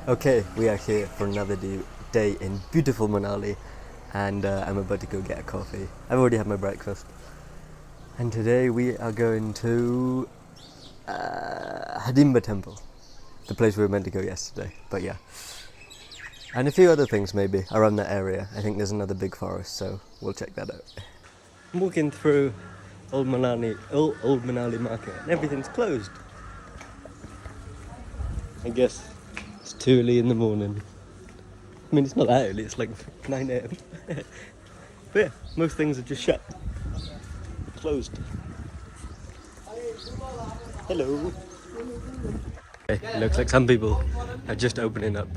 Okay, we are here for another day in beautiful Manali, and I'm about to go get a coffee. I've already had my breakfast, and today we are going to Hadimba Temple, the place we were meant to go yesterday. But yeah, and a few other things maybe around that area. I think there's another big forest, so we'll check that out. I'm walking through Old Manali market, and everything's closed. I guess it's too early in the morning. I mean, it's not that early, it's like 9 a.m. But yeah, most things are just shut. Closed. Hello. Okay, it looks like some people are just opening up.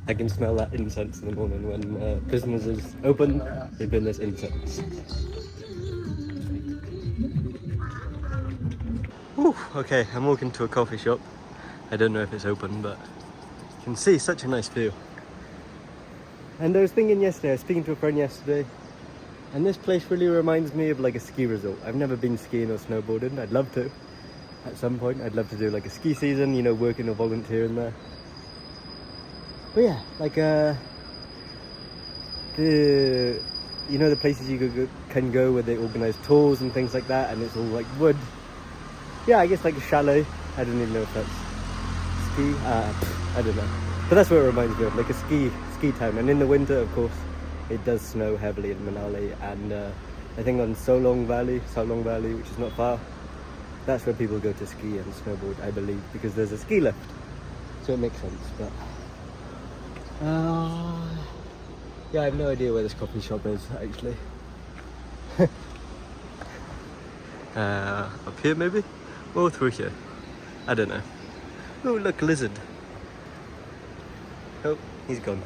I can smell that incense in the morning when businesses open, they burn this incense. Whew, okay, I'm walking to a coffee shop. I don't know if it's open, but you can see such a nice view. And I was thinking yesterday, I was speaking to a friend yesterday, and this place really reminds me of like a ski resort. I've never been skiing or snowboarding. I'd love to. At some point, I'd love to do like a ski season, you know, working or volunteering there. But yeah, like the places you can go where they organise tours and things like that, and it's all like wood. Yeah, I guess like a chalet. I don't even know if that's ski. I don't know. But that's what it reminds me of, like a ski town. And in the winter, of course, it does snow heavily in Manali. And I think on Solong Valley, which is not far, that's where people go to ski and snowboard, I believe, because there's a ski lift. So it makes sense. But yeah, I have no idea where this coffee shop is, actually. Up here, maybe? Or through here? I don't know. Oh, look, lizard. Oh, he's gone.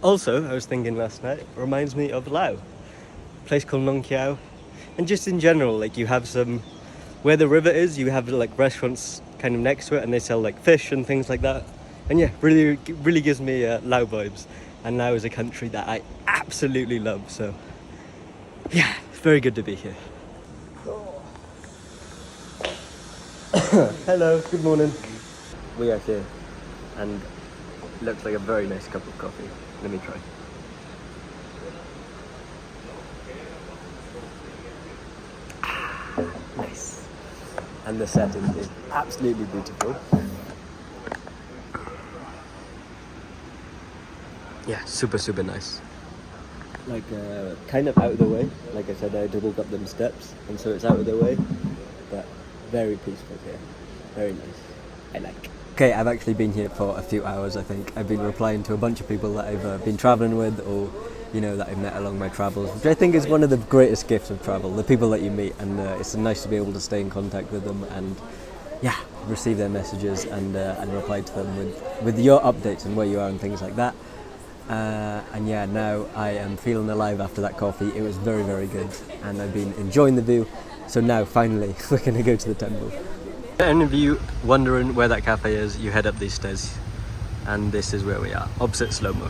Also, I was thinking last night, reminds me of Laos, a place called Nong Kiao. And just in general, like you have some, where the river is, you have like restaurants kind of next to it, and they sell like fish and things like that. And yeah, really gives me Laos vibes. And Laos is a country that I absolutely love, so yeah, it's very good to be here. Hello, good morning. We are here, and looks like a very nice cup of coffee. Let me try. Nice. And the setting is absolutely beautiful. Yeah, super nice. Like kind of out of the way. Like I said, I had to walk up them steps, and so it's out of the way, but very peaceful here. Very nice. I like. Okay, I've actually been here for a few hours, I think. I've been replying to a bunch of people that I've been travelling with, or, you know, that I've met along my travels, which I think is one of the greatest gifts of travel, the people that you meet, and it's nice to be able to stay in contact with them and, yeah, receive their messages and reply to them with your updates and where you are and things like that. And yeah, now I am feeling alive after that coffee. It was very good, and I've been enjoying the view. So now, finally, we're going to go to the temple. Any of you wondering where that cafe is, you head up these stairs, and this is where we are, opposite slow-mo.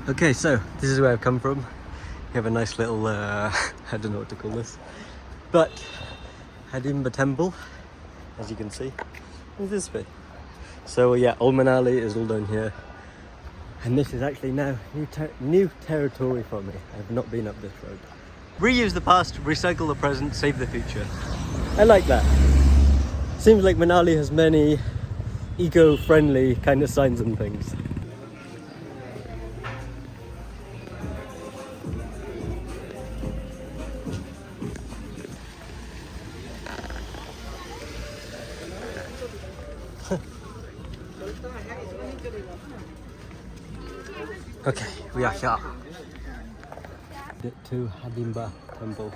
Okay, so this is where I've come from. You have a nice little, I don't know what to call this, but Hadimba Temple, as you can see, is this way. So yeah, Old Manali is all down here, and this is actually now new territory for me. I've not been up this road. Reuse the past, recycle the present, save the future. I like that. Seems like Manali has many eco-friendly kind of signs and things. Okay, we are here. To Hadimba Temple.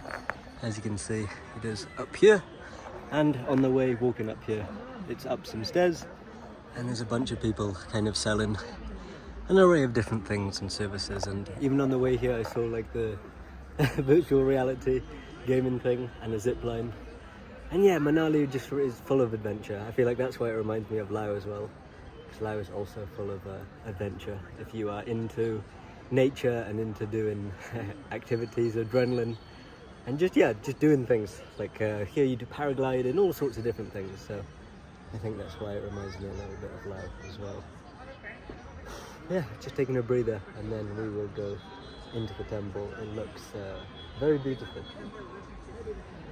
As you can see, it is up here, and on the way walking up here, it's up some stairs, and there's a bunch of people kind of selling an array of different things and services. And even on the way here, I saw like the virtual reality gaming thing and a zip line. And yeah, Manali just is full of adventure. I feel like that's why it reminds me of Laos as well. Because Laos is also full of adventure. If you are into nature and into doing activities, adrenaline, and just doing things. Like here you do paragliding, all sorts of different things. So I think that's why it reminds me a little bit of Laos as well. Yeah, just taking a breather, and then we will go into the temple. It looks very beautiful.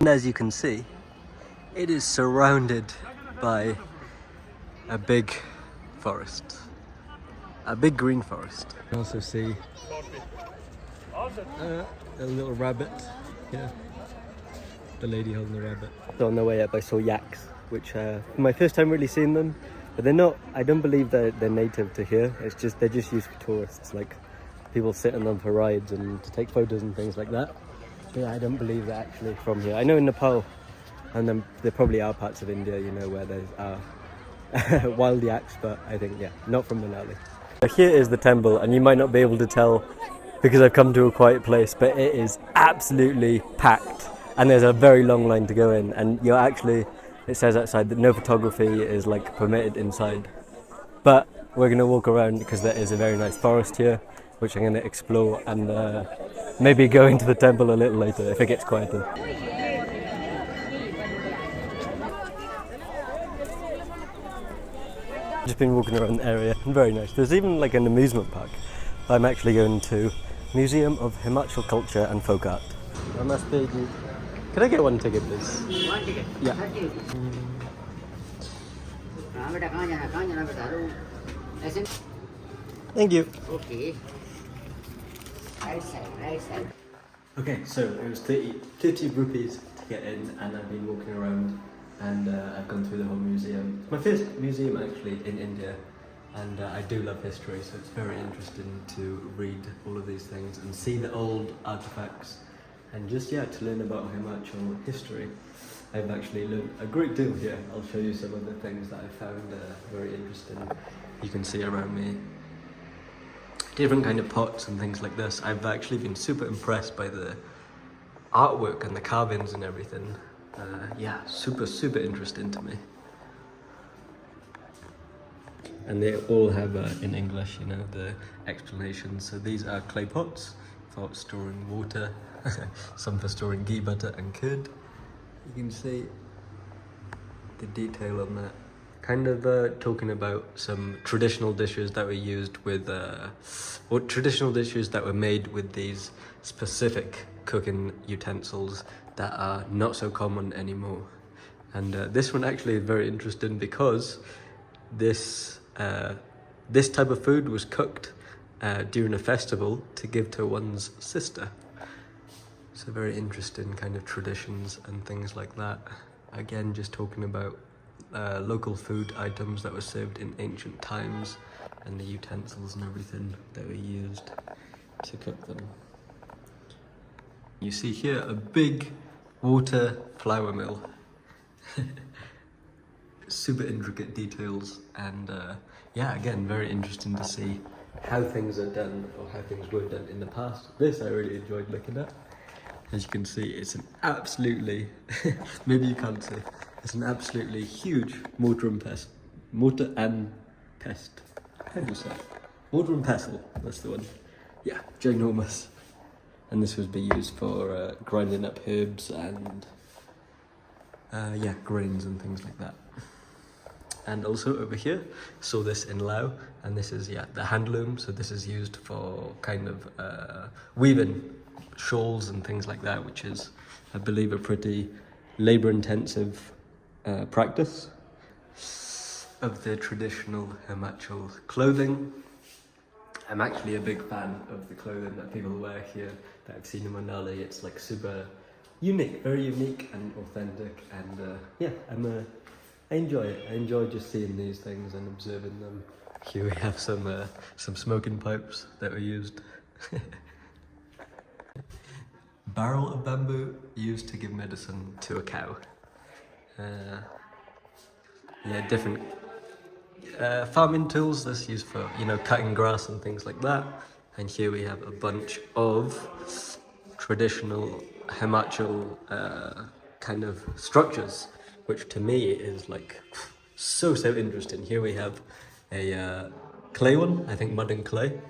And as you can see, it is surrounded by a big forest, a big green forest. You can also see a little rabbit here, the lady holding the rabbit. So on the way up I saw yaks, which my first time really seeing them, but they're not, I don't believe they're native to here. It's just, they're just used for tourists, like people sit on them for rides and to take photos and things like that. But yeah, I don't believe they're actually from here. I know in Nepal, and then there probably are parts of India, you know, where there are wild yaks, but I think, yeah, not from Manali. Here is the temple, and you might not be able to tell because I've come to a quiet place, but it is absolutely packed, and there's a very long line to go in, and you're actually, it says outside that no photography is like permitted inside. But we're going to walk around because there is a very nice forest here, which I'm going to explore, and maybe go into the temple a little later if it gets quieter. Just been walking around the area, very nice. There's even like an amusement park. I'm actually going to Museum of Himachal Culture and Folk Art. Namaste. Can I get one ticket, please? One ticket? Yeah. Thank you. Okay. Right side, right side. Okay, so it was 30 rupees to get in, and I've been walking around, and I've gone through the whole museum. It's my first museum actually in India, and I do love history, so it's very interesting to read all of these things and see the old artifacts, and just to learn about Himachal history. I've actually learned a great deal here. I'll show you some of the things that I found very interesting. You can see around me different kind of pots and things like this. I've actually been super impressed by the artwork and the carvings and everything. Yeah, super interesting to me. And they all have in English, you know, the explanations. So these are clay pots for storing water, some for storing ghee, butter and curd. You can see the detail on that. Kind of talking about some traditional dishes that were used with, or traditional dishes that were made with these specific cooking utensils that are not so common anymore. And this one actually is very interesting because this type of food was cooked during a festival to give to one's sister. So very interesting kind of traditions and things like that. Again, just talking about local food items that were served in ancient times and the utensils and everything that were used to cook them. You see here a big water flour mill. Super intricate details, and yeah, again, very interesting to see how things are done, or how things were done in the past. This I really enjoyed looking at. As you can see, it's an absolutely, maybe you can't see, it's an absolutely huge mortar and pestle. How do you say it? Mortar and pestle, that's the one. Yeah, ginormous. And this would be used for grinding up herbs and yeah, grains and things like that. And also over here, saw this in Laos, and this is the hand loom. So this is used for kind of weaving shawls and things like that, which is, I believe, a pretty labor-intensive practice of the traditional Himachal clothing. I'm actually a big fan of the clothing that people wear here that I've seen in Manali. It's like super unique, very unique and authentic, and yeah, I enjoy it. I enjoy just seeing these things and observing them. Here we have some smoking pipes that were used. Barrel of bamboo used to give medicine to a cow. Yeah, different farming tools. That's used for, you know, cutting grass and things like that. And here we have a bunch of traditional Himachal kind of structures, which to me is like so interesting. Here we have a clay one, I think mud and clay.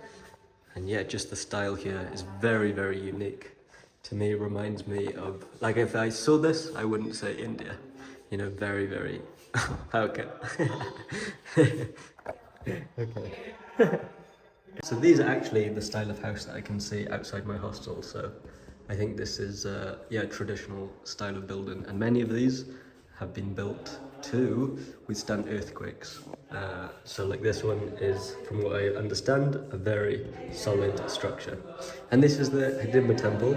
And yeah, just the style here is very unique. To me, it reminds me of, like, if I saw this, I wouldn't say India. You know, very, okay. Okay. So these are actually the style of house that I can see outside my hostel. So I think this is, yeah, traditional style of building. And many of these have been built to withstand earthquakes. So like this one is, from what I understand, a very solid structure. And this is the Hadimba Temple.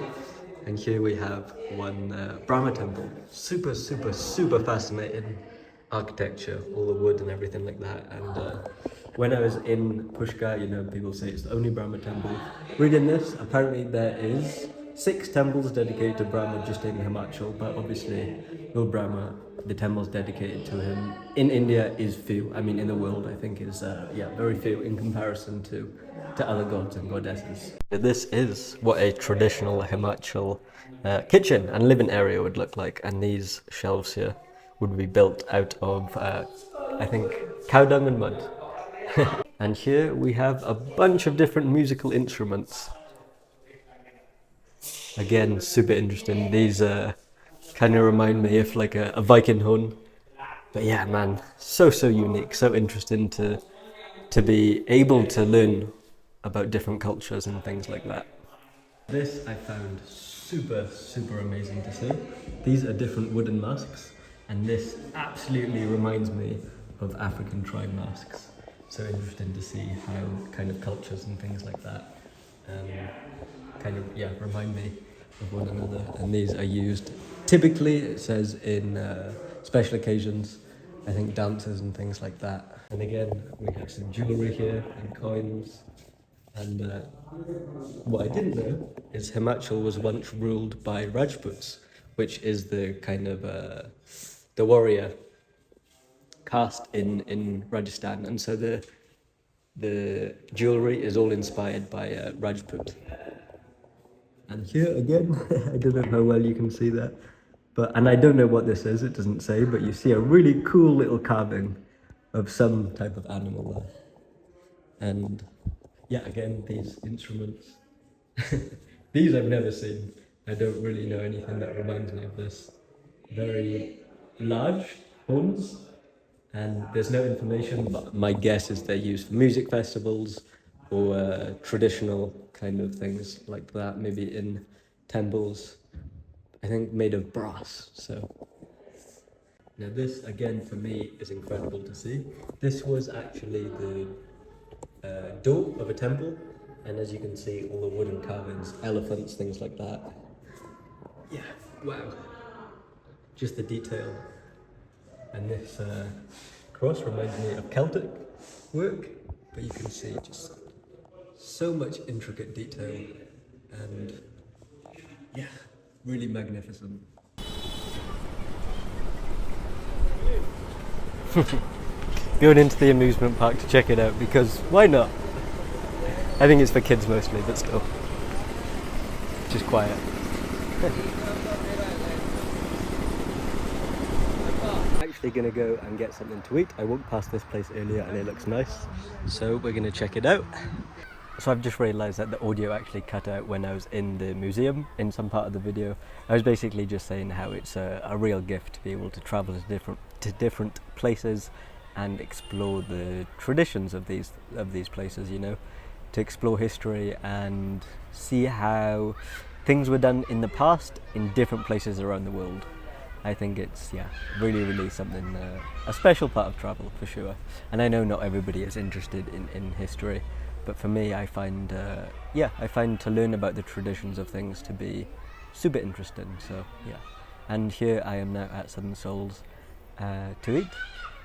And here we have one Brahma Temple. Super fascinating architecture, all the wood and everything like that. And when I was in Pushkar, you know, people say it's the only Brahma temple. Reading this, apparently there is 6 temples dedicated to Brahma just in Himachal, but obviously Lord Brahma, the temples dedicated to him in India is few. I mean, in the world, I think is yeah, very few in comparison to other gods and goddesses. This is what a traditional Himachal kitchen and living area would look like, and these shelves here would be built out of, I think, cow dung and mud. And here we have a bunch of different musical instruments. Again, super interesting. These kind of remind me of like a Viking horn. But yeah, man, so unique, so interesting to be able to learn about different cultures and things like that. This I found super amazing to see. These are different wooden masks, and this absolutely reminds me of African tribe masks. So interesting to see how kind of cultures and things like that kind of, yeah, remind me of one another. And these are used typically, it says, in special occasions, I think dances and things like that. And again, we have some jewellery here and coins. And what I didn't know is Himachal was once ruled by Rajputs, which is the kind of the warrior caste in Rajasthan, and so the jewelry is all inspired by Rajput. And here again, I don't know how well you can see that, and I don't know what this is. It doesn't say, but you see a really cool little carving of some type of animal there. And yeah, again, these instruments. These I've never seen. I don't really know anything that reminds me of this. Very large horns, and there's no information, but my guess is they're used for music festivals or traditional kind of things like that, maybe in temples, I think made of brass. So now this again for me is incredible to see. This was actually the door of a temple, and as you can see, all the wooden carvings, elephants, things like that. Yeah, wow. Just the detail. And this cross reminds me of Celtic work, but you can see just so much intricate detail, and yeah, really magnificent. Going into the amusement park to check it out, because why not? I think it's for kids mostly, but still. Just quiet. Actually gonna go and get something to eat. I walked past this place earlier and it looks nice, so we're gonna check it out. So I've just realised that the audio actually cut out when I was in the museum in some part of the video. I was basically just saying how it's a real gift to be able to travel to different places and explore the traditions of these places, you know, to explore history and see how things were done in the past in different places around the world. I think it's, yeah, really something, a special part of travel for sure. And I know not everybody is interested in history, but for me, I find to learn about the traditions of things to be super interesting. So yeah, and here I am now at Southern Souls to eat.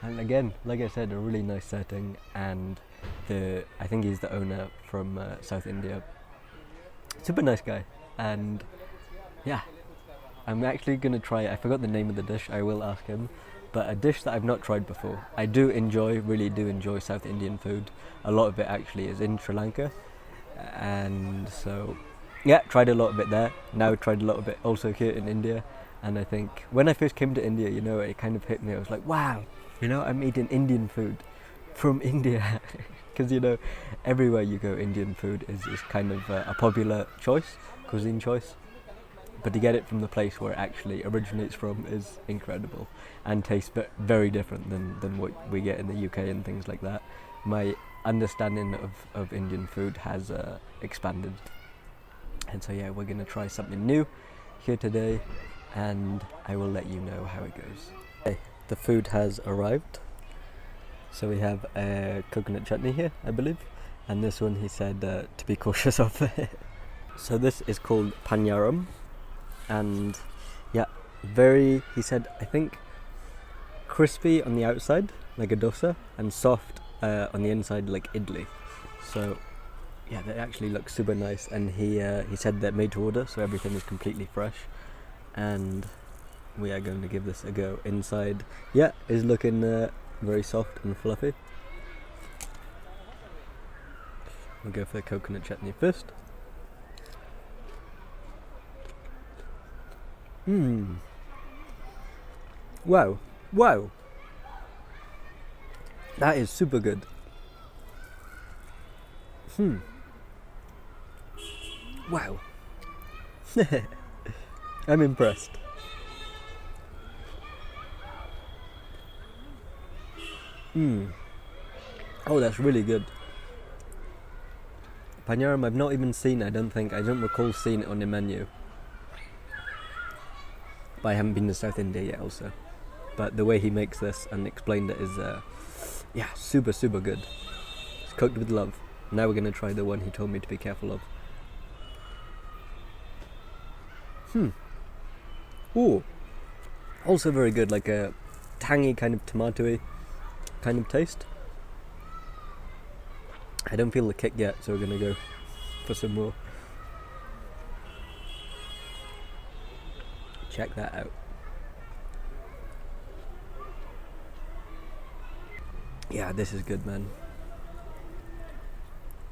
And again, like I said, a really nice setting, and I think he's the owner from South India. Super nice guy, and yeah, I'm actually gonna try. I forgot the name of the dish. I will ask him, but a dish that I've not tried before. I really do enjoy South Indian food. A lot of it actually is in Sri Lanka, and so yeah, tried a lot of it there. Now tried a lot of it also here in India, and I think when I first came to India, you know, it kind of hit me. I was like, wow, you know, I'm eating Indian food from India, because you know, everywhere you go, Indian food is kind of a popular cuisine choice. But to get it from the place where it actually originates from is incredible, and tastes very different than what we get in the UK and things like that. My understanding of Indian food has expanded, and so yeah, we're gonna try something new here today, and I will let you know how it goes. Okay, the food has arrived. So we have a coconut chutney here, I believe, and this one he said to be cautious of. So this is called panyaram. And yeah, he said, I think crispy on the outside like a dosa and soft on the inside like idli. So yeah, they actually look super nice, and he said they're made to order, so everything is completely fresh, and we are going to give this a go. Inside, yeah, is looking very soft and fluffy. We'll go for the coconut chutney first. Wow. That is super good. Wow. I'm impressed. Oh, that's really good. Panyaram I've not even seen, I don't recall seeing it on the menu. But I haven't been to South India yet also. But the way he makes this and explained it is, yeah, super good. It's cooked with love. Now we're going to try the one he told me to be careful of. Ooh. Also very good, like a tangy kind of tomatoey kind of taste. I don't feel the kick yet, so we're going to go for some more. Check that out. Yeah, this is good, man.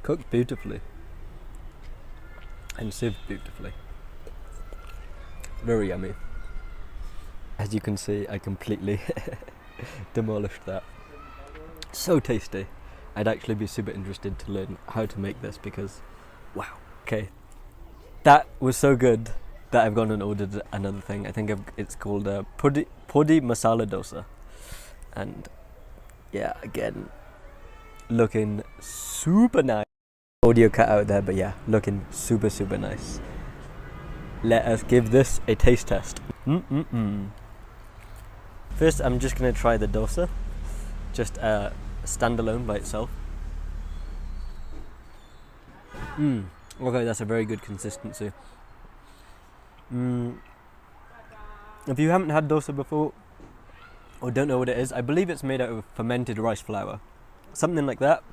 Cooked beautifully and served beautifully. Very yummy. As you can see, I completely demolished that. So tasty. I'd actually be super interested to learn how to make this because, wow. Okay, that was so good that I've gone and ordered another thing. I think it's called podi masala dosa, and yeah, again, looking super nice. Audio cut out there, but yeah, looking super nice. Let us give this a taste test. First, I'm just gonna try the dosa, just standalone by itself. Okay, that's a very good consistency. If you haven't had dosa before or don't know what it is, I believe it's made out of fermented rice flour, something like that.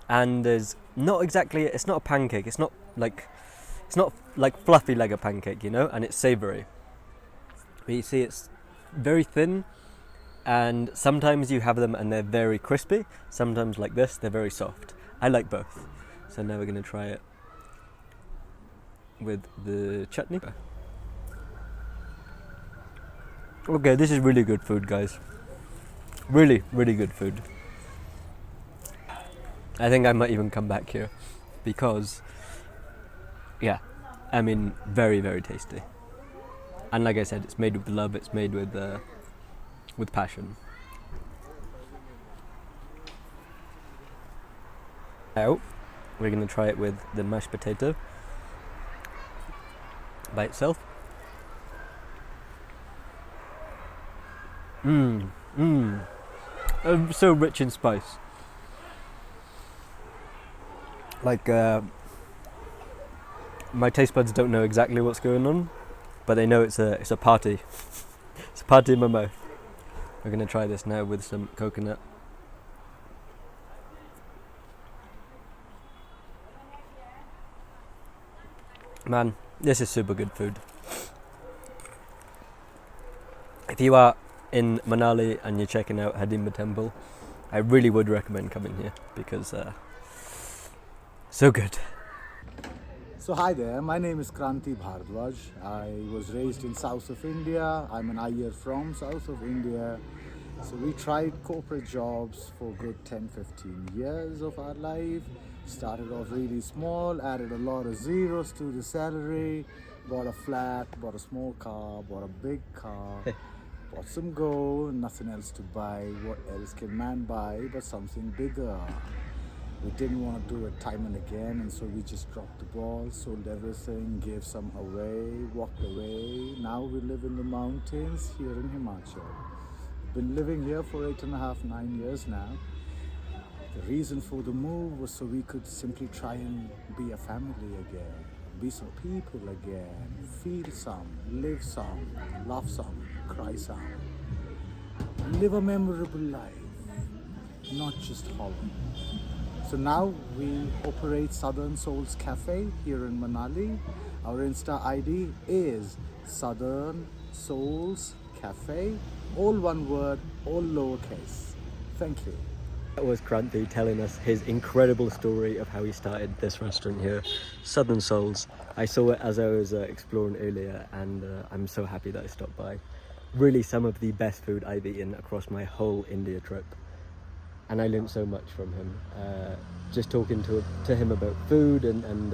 And there's not exactly, it's not a pancake, it's not like fluffy like a pancake, you know, and it's savoury. But you see, it's very thin, and sometimes you have them and they're very crispy, sometimes like this, they're very soft. I like both. So now we're going to try it with the chutney. Okay, this is really good food, guys. Really good food. I think I might even come back here because, yeah, I mean, very tasty. And like I said, it's made with love. It's made with passion. Now we're gonna try it with the mashed potato by itself. So rich in spice. Like my taste buds don't know exactly what's going on, but they know it's a party. It's a party in my mouth. We're gonna try this now with some coconut. Man, this is super good food. If you are in Manali and you're checking out Hadimba Temple, I really would recommend coming here because so good. So hi there, my name is Kranti Bhardwaj. I was raised in south of India. I'm an Iyer from south of India. So we tried corporate jobs for good 10-15 years of our life. Started off really small, added a lot of zeros to the salary, bought a flat, bought a small car, bought a big car, bought some gold, nothing else to buy. What else can man buy but something bigger? We didn't want to do it time and again, and so we just dropped the ball, sold everything, gave some away, walked away. Now we live in the mountains here in Himachal. Been living here for 8.5, 9 years now. The reason for the move was so we could simply try and be a family again, be some people again, feel some, live some, laugh some, cry some, live a memorable life, not just hollow. So now we operate Southern Souls Cafe here in Manali. Our Insta ID is Southern Souls Cafe, all one word, all lowercase. Thank you. That was Kranti telling us his incredible story of how he started this restaurant here, Southern Souls. I saw it as I was exploring earlier, and I'm so happy that I stopped by. Really some of the best food I've eaten across my whole India trip. And I learned so much from him. Just talking to him about food and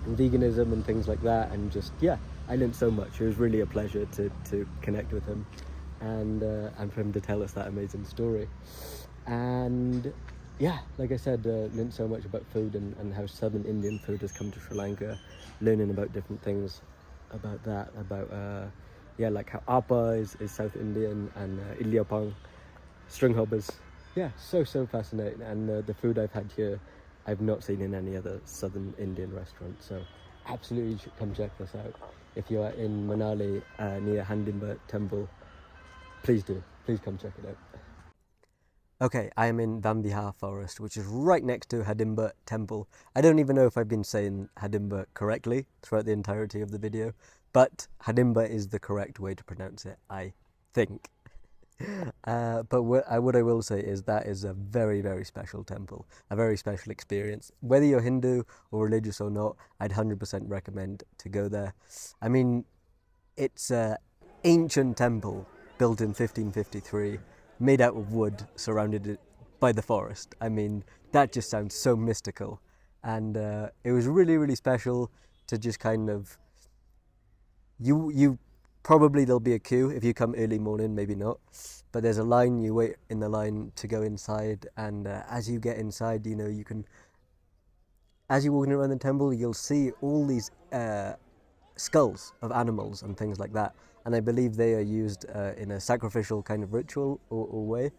veganism and things like that, and just, yeah, I learned so much. It was really a pleasure to connect with him and for him to tell us that amazing story. And yeah, like I said, learned so much about food and how Southern Indian food has come to Sri Lanka, learning about different things about that, about yeah, like how Appa is South Indian, and Ilyapang, string hoppers. Yeah, so fascinating. And the food I've had here, I've not seen in any other Southern Indian restaurant. So absolutely you should come check this out. If you are in Manali near Hadimba Temple, please do. Please come check it out. Okay, I am in Vihar Forest, which is right next to Hadimba Temple. I don't even know if I've been saying Hadimba correctly throughout the entirety of the video, but Hadimba is the correct way to pronounce it, I think. But what I will say is that is a very special temple, a very special experience. Whether you're Hindu or religious or not, I'd 100% recommend to go there. I mean, it's an ancient temple built in 1553, made out of wood, surrounded by the forest. I mean, that just sounds so mystical. And it was really special to just kind of, you probably there'll be a queue if you come early morning, maybe not, but there's a line. You wait in the line to go inside, and as you get inside, you know, you can, as you're walking around the temple, you'll see all these skulls of animals and things like that, and I believe they are used in a sacrificial kind of ritual or way.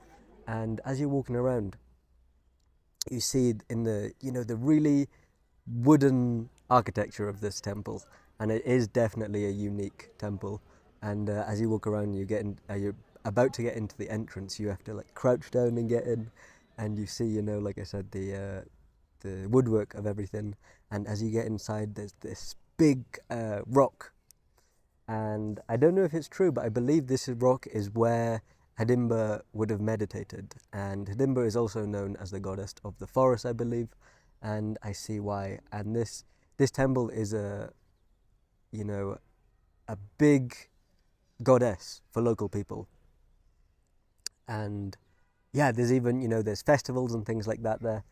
And as you're walking around, you see in the, you know, the really wooden architecture of this temple, and it is definitely a unique temple. And as you walk around, you're about to get into the entrance, you have to like crouch down and get in, and you see, you know, like I said, the woodwork of everything. And as you get inside, there's this big rock, and I don't know if it's true, but I believe this rock is where Hadimba would have meditated. And Hadimba is also known as the goddess of the forest, I believe, and I see why. And this temple is a, you know, a big goddess for local people. And yeah, there's even, you know, there's festivals and things like that there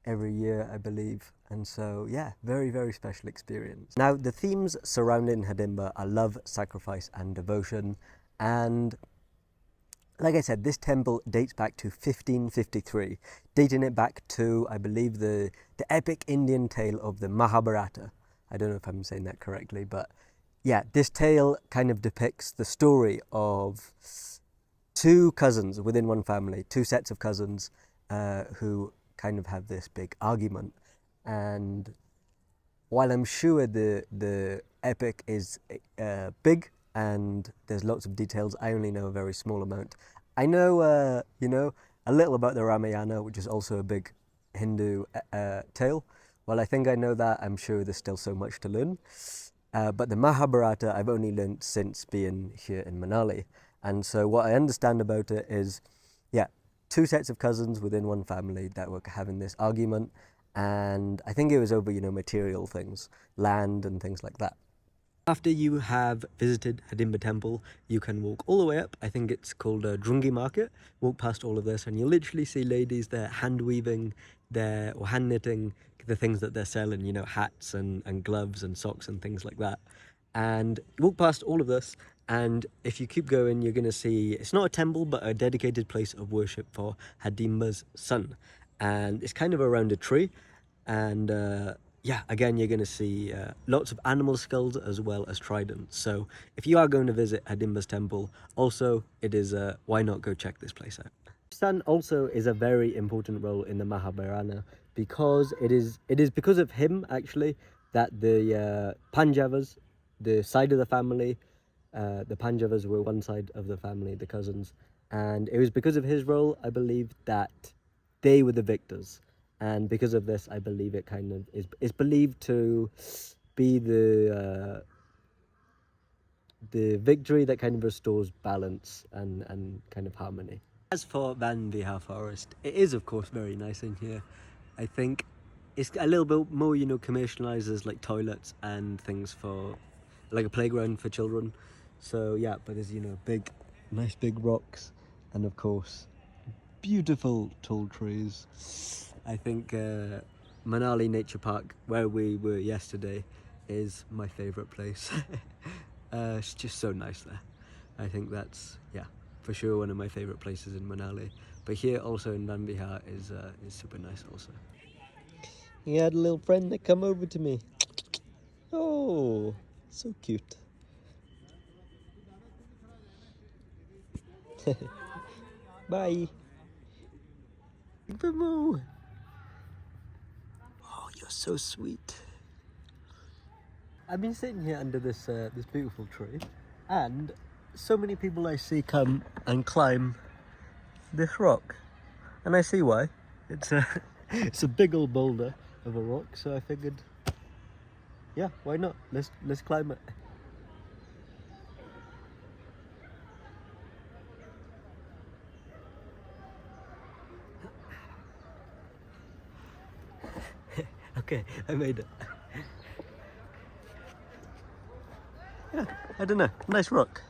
every year, I believe. And so yeah, very special experience. Now, the themes surrounding Hadimba are love, sacrifice and devotion. And like I said, this temple dates back to 1553, dating it back to, I believe, the epic Indian tale of the Mahabharata. I don't know if I'm saying that correctly, but yeah, this tale kind of depicts the story of two cousins within one family, two sets of cousins who kind of have this big argument. And while I'm sure the epic is big and there's lots of details, I only know a very small amount. I know, you know, a little about the Ramayana, which is also a big Hindu tale. While I think I know that, I'm sure there's still so much to learn. But the Mahabharata I've only learned since being here in Manali. And so what I understand about it is, yeah, two sets of cousins within one family that were having this argument, and I think it was over, material things, land and things like that. After you have visited Hadimba Temple, you can walk all the way up. I think it's called a Drungi Market. Walk past all of this and you'll literally see ladies there hand weaving or hand knitting the things that they're selling, hats and gloves and socks and things like that. And walk past all of this, and if you keep going, you're going to see, it's not a temple, but a dedicated place of worship for Hadimba's son. And it's kind of around a tree. And yeah, again, you're going to see lots of animal skulls as well as tridents. So if you are going to visit Hadimba's temple, also it is, why not go check this place out? Sun also is a very important role in the Mahabharata, because it is because of him actually that the Pandavas, the side of the family, the Pandavas were one side of the family, the cousins, and it was because of his role, I believe, that they were the victors. And because of this, I believe it kind of is believed to be the victory that kind of restores balance and kind of harmony. As for Vihar Forest, it is of course very nice in here. I think it's a little bit more, commercialized as like toilets and things for like a playground for children. So yeah, but there's nice big rocks, and of course beautiful tall trees. I think Manali Nature Park, where we were yesterday, is my favourite place. It's just so nice there. I think that's, yeah, for sure one of my favourite places in Manali. But here also in Vihar is super nice also. He had a little friend that come over to me. Oh, so cute. Bye. Boo. Oh, you're so sweet. I've been sitting here under this this beautiful tree, and so many people I see come and climb this rock, and I see why. It's a it's a big old boulder of a rock, so I figured, yeah, why not? Let's climb it. Okay, I made it. Yeah, I don't know, nice rock.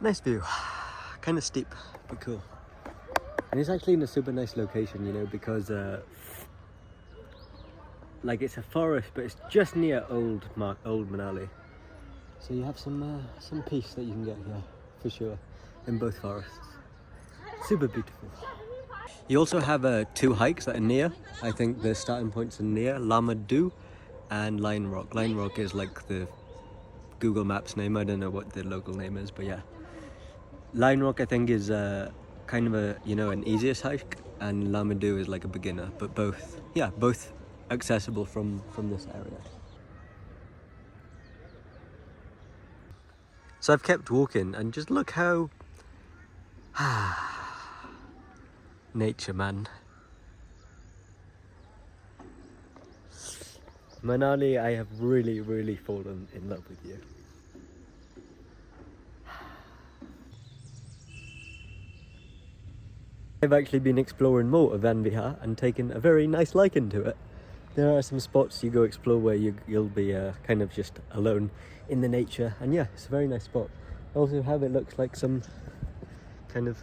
Nice view. Kind of steep, but cool. And it's actually in a super nice location, because like it's a forest, but it's just near Old Manali. So you have some peace that you can get here, for sure, in both forests. Super beautiful. You also have two hikes that are near. I think the starting points are near Lama Do and Line Rock. Line Rock is like the Google Maps name. I don't know what the local name is, but yeah. Line Rock I think is kind of an easiest hike, and Lama Do is like a beginner, but both accessible from this area. So I've kept walking, and just look how nature, man. Manali, I have really, really fallen in love with you. I've actually been exploring more of Vihar and taken a very nice liking to it. There are some spots you go explore where you'll be kind of just alone in the nature, and yeah, it's a very nice spot. I also have, it looks like some kind of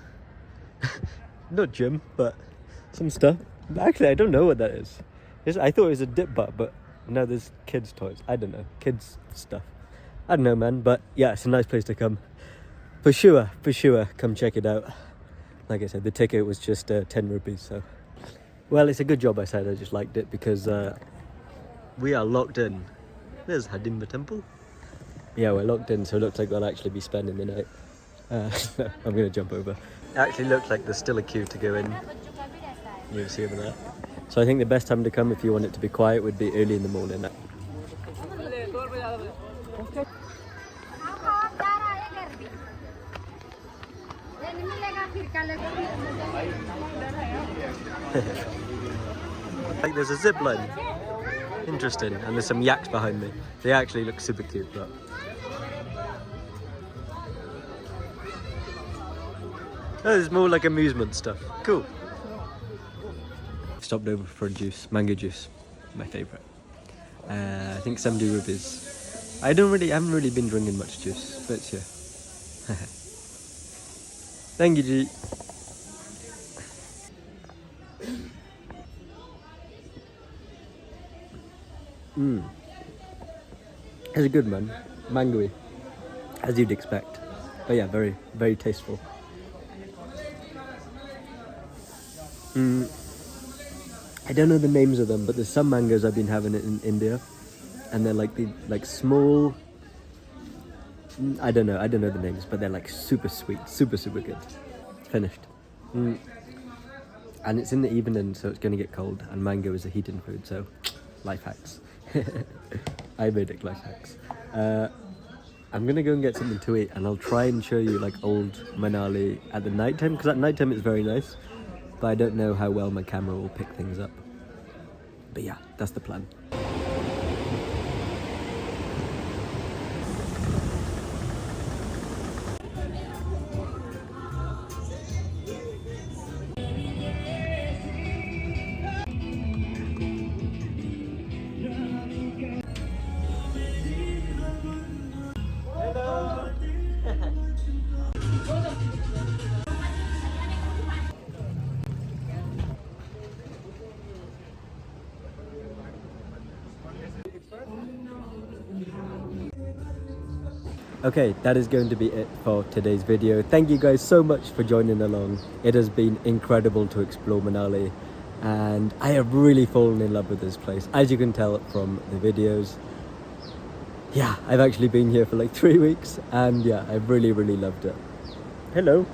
not gym, but some stuff. Actually, I don't know what that is. I thought it was a dip bar, but now there's kids' toys. I don't know, kids' stuff. I don't know, man, but yeah, it's a nice place to come. For sure, come check it out. Like I said, the ticket was just 10 rupees, so... Well, it's a good job I said I just liked it, because we are locked in. There's Hadimba Temple. Yeah, we're locked in, so it looks like we'll actually be spending the night. No, I'm going to jump over. It actually looks like there's still a queue to go in. You can see over there. So I think the best time to come if you want it to be quiet would be early in the morning. Like there's a zip line. Interesting. And there's some yaks behind me. They actually look super cute, but Oh, it's more like amusement stuff. Cool. Stopped over for a juice, mango juice, my favourite. I think 70 rupees. I haven't really been drinking much juice, but yeah. Thank you, G. It's a good one, mangoey, as you'd expect. But yeah, very, very tasteful. I don't know the names of them, but there's some mangoes I've been having it in India, and they're like small. I don't know the names, but they're like super sweet, super good. It's finished. And it's in the evening, so it's going to get cold, and mango is a heating food, so life hacks. Ayurvedic life hacks. I'm going to go and get something to eat, and I'll try and show you like Old Manali at the night time, because at night time it's very nice, but I don't know how well my camera will pick things up. But yeah, that's the plan. Okay, that is going to be it for today's video. Thank you guys so much for joining along. It has been incredible to explore Manali, and I have really fallen in love with this place, as you can tell from the videos. Yeah, I've actually been here for like 3 weeks, and yeah, I've really loved it. Hello.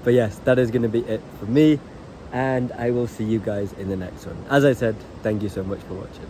But yes, that is going to be it for me, and I will see you guys in the next one. As I said, thank you so much for watching.